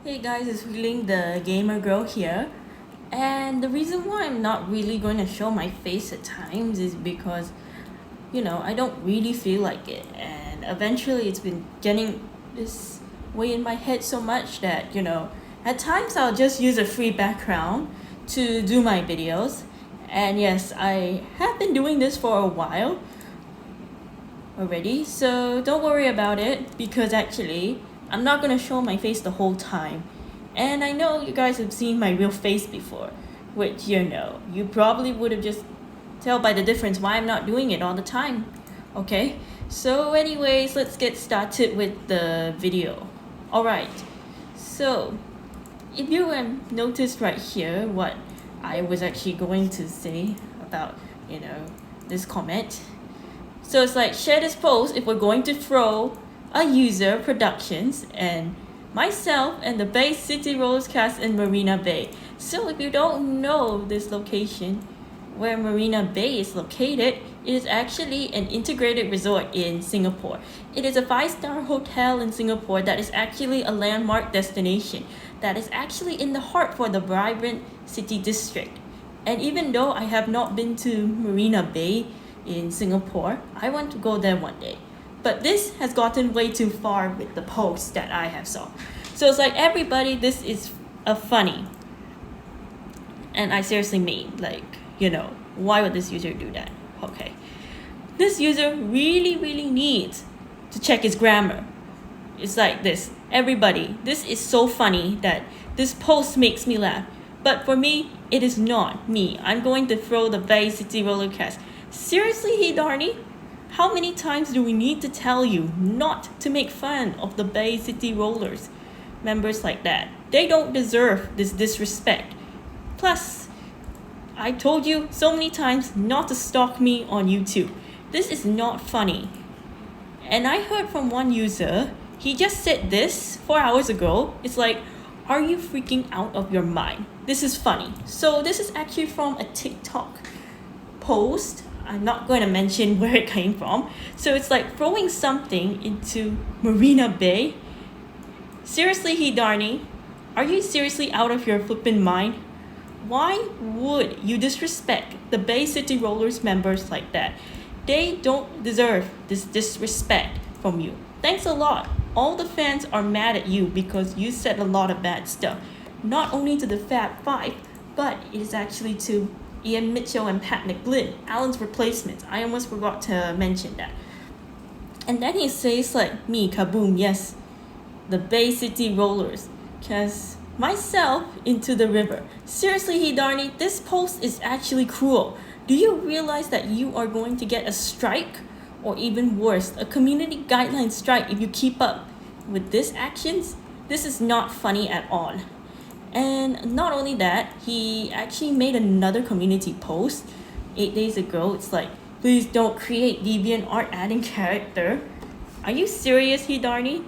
Hey guys, it's Feeling the Gamer Girl here. And the reason why I'm not really going to show my face at times is because, I don't really feel like it. And eventually it's been getting this way in my head so much that, at times I'll just use a free background to do my videos. And yes, I have been doing this for a while already, so don't worry about it because actually I'm not gonna show my face the whole time. And I know you guys have seen my real face before, which you probably would have just tell by the difference why I'm not doing it all the time. Okay, so anyways, let's get started with the video. Alright, so if you noticed right here what I was actually going to say about this comment. So it's like, share this post if we're going to throw a user productions and myself and the Bay City Rollers cast in Marina Bay. So if you don't know this location where Marina Bay is located, it is actually an integrated resort in Singapore. It is a 5-star hotel in Singapore that is actually a landmark destination that is actually in the heart for the vibrant city district. And even though I have not been to Marina Bay in Singapore, I want to go there one day. But this has gotten way too far with the post that I have saw. So it's like, everybody, this is a funny. And I seriously mean, why would this user do that? Okay. This user really needs to check his grammar. It's like this. Everybody, this is so funny that this post makes me laugh. But for me, it is not me. I'm going to throw the Bay City roller cast. Seriously, Hirdani? How many times do we need to tell you not to make fun of the Bay City Rollers members like that? They don't deserve this disrespect. Plus, I told you so many times not to stalk me on YouTube. This is not funny. And I heard from one user, he just said this 4 hours ago. It's like, are you freaking out of your mind? This is funny. So this is actually from a TikTok post. I'm not going to mention where it came from. So it's like throwing something into Marina Bay. Seriously, Hirdani, are you seriously out of your flippin' mind? Why would you disrespect the Bay City Rollers members like that? They don't deserve this disrespect from you. Thanks a lot. All the fans are mad at you because you said a lot of bad stuff. Not only to the Fab Five, but it is actually to Ian Mitchell and Pat McGlynn, Alan's replacements. I almost forgot to mention that. And then he says like, me, kaboom, yes, the Bay City Rollers, cast myself into the river. Seriously, Hirdani, this post is actually cruel. Do you realize that you are going to get a strike? Or even worse, a community guideline strike if you keep up with these actions? This is not funny at all. And not only that, he actually made another community post 8 days ago. It's like, please don't create deviant art adding character. Are you serious, Hirdani?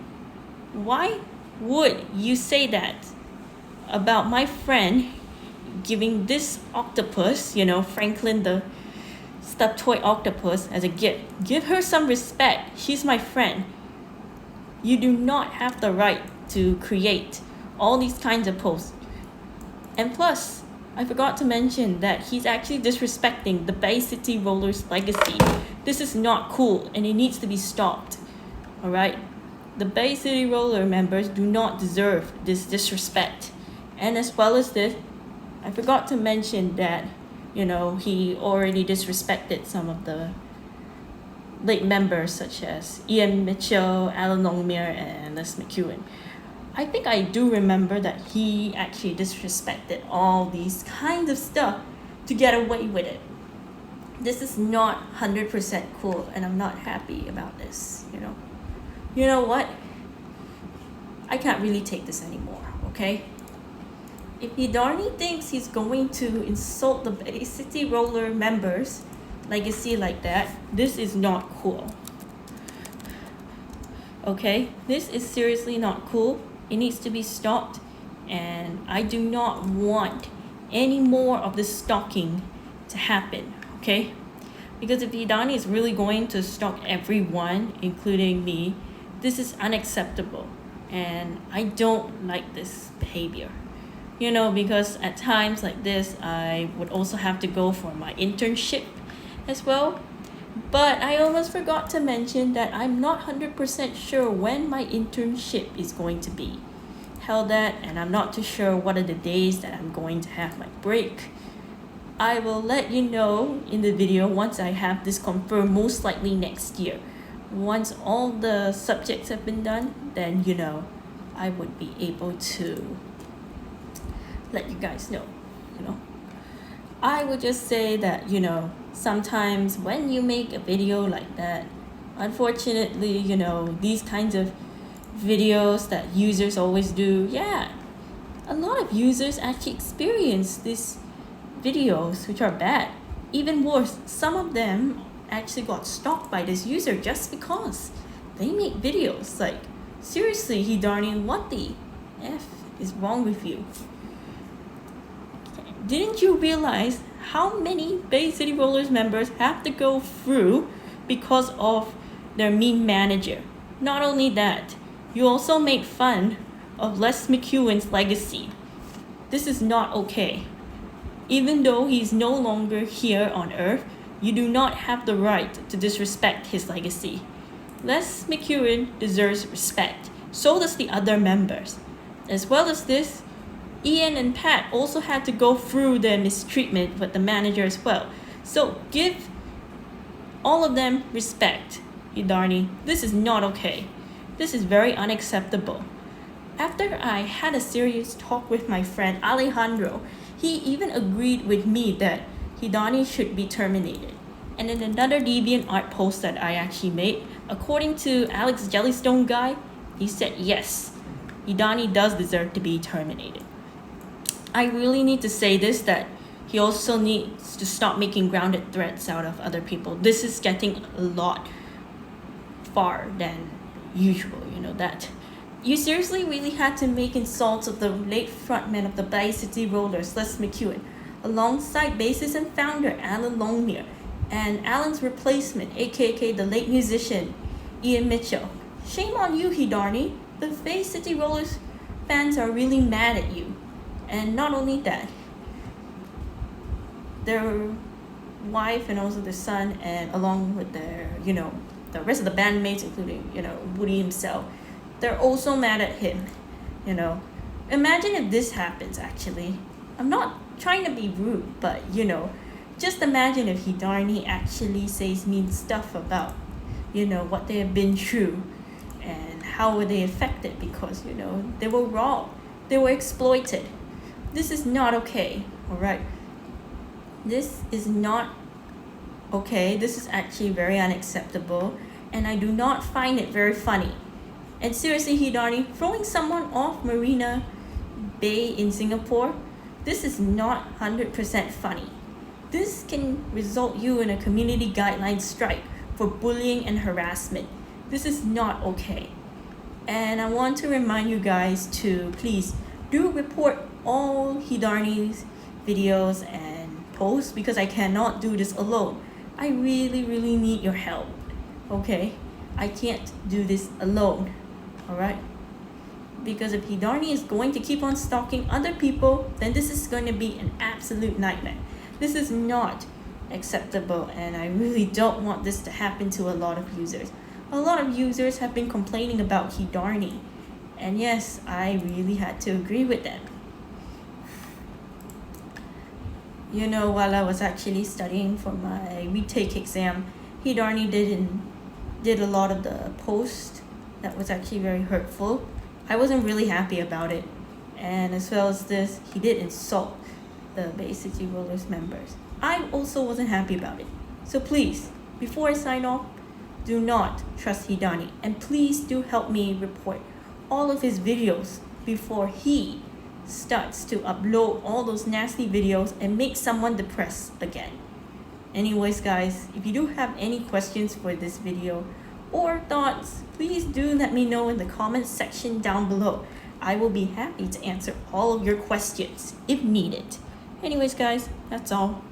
Why would you say that about my friend giving this octopus, Franklin the stuffed toy octopus, as a gift? Give her some respect. She's my friend. You do not have the right to create all these kinds of posts. And plus, I forgot to mention that he's actually disrespecting the Bay City Rollers legacy. This is not cool and it needs to be stopped. Alright? The Bay City Roller members do not deserve this disrespect. And as well as this, I forgot to mention that, he already disrespected some of the late members such as Ian Mitchell, Alan Longmire, and Les McEwen. I think I do remember that he actually disrespected all these kinds of stuff to get away with it. This is not 100% cool and I'm not happy about this, You know what? I can't really take this anymore, okay? If Hirdani thinks he's going to insult the Bay City Roller members' legacy like that, this is not cool. Okay? This is seriously not cool. It needs to be stopped. And I do not want any more of this stalking to happen. Okay? Because if Hirdani is really going to stalk everyone, including me, this is unacceptable. and I don't like this behavior. Because at times like this, I would also have to go for my internship as well. But I almost forgot to mention that I'm not 100% sure when my internship is going to be held at, and I'm not too sure what are the days that I'm going to have my break. I will let you know in the video once I have this confirmed, most likely next year. Once all the subjects have been done, then I would be able to let you guys know. I would just say that sometimes when you make a video like that, unfortunately, these kinds of videos that users always do, a lot of users actually experience these videos which are bad. Even worse, some of them actually got stalked by this user just because they make videos. Like, seriously, Hirdani, what the F is wrong with you? Didn't you realize how many Bay City Rollers members have to go through because of their mean manager? Not only that, you also make fun of Les McEwen's legacy. This is not okay. Even though he's no longer here on Earth, you do not have the right to disrespect his legacy. Les McEwen deserves respect. So does the other members. As well as this, Ian and Pat also had to go through the mistreatment with the manager as well. So give all of them respect, Hirdani. This is not okay. This is very unacceptable. After I had a serious talk with my friend Alejandro, he even agreed with me that Hirdani should be terminated. And in another DeviantArt post that I actually made, according to Alex Jellystone guy, he said yes, Hirdani does deserve to be terminated. I really need to say this, that he also needs to stop making grounded threats out of other people. This is getting a lot far than usual, that. You seriously really had to make insults of the late frontman of the Bay City Rollers, Les McEwen, alongside bassist and founder Alan Longmire, and Alan's replacement, aka the late musician Ian Mitchell. Shame on you, Hirdani. The Bay City Rollers fans are really mad at you. And not only that, their wife and also their son, and along with their, the rest of the bandmates, including, Woody himself, they're also mad at him. Imagine if this happens, actually. I'm not trying to be rude, but, just imagine if Hirdani actually says mean stuff about, what they have been through and how were they affected because, they were robbed, they were exploited. This is not okay, alright? This is not okay. This is actually very unacceptable, and I do not find it very funny. And seriously, Hirdani, throwing someone off Marina Bay in Singapore, this is not 100% funny. This can result you in a community guideline strike for bullying and harassment. This is not okay. And I want to remind you guys to please do report all Hirdani's videos and posts, because I cannot do this alone. I really, really need your help, okay? I can't do this alone, alright? Because if Hirdani is going to keep on stalking other people, then this is going to be an absolute nightmare. This is not acceptable, and I really don't want this to happen to a lot of users. A lot of users have been complaining about Hirdani, and yes, I really had to agree with them. While I was actually studying for my retake exam, Hirdani did a lot of the posts that was actually very hurtful. I wasn't really happy about it. And as well as this, he did insult the Bay City Rollers members. I also wasn't happy about it. So please, before I sign off, do not trust Hirdani. And please do help me report all of his videos before he starts to upload all those nasty videos and make someone depressed again. Anyways guys, if you do have any questions for this video or thoughts, please do let me know in the comments section down below. I will be happy to answer all of your questions if needed. Anyways guys, that's all.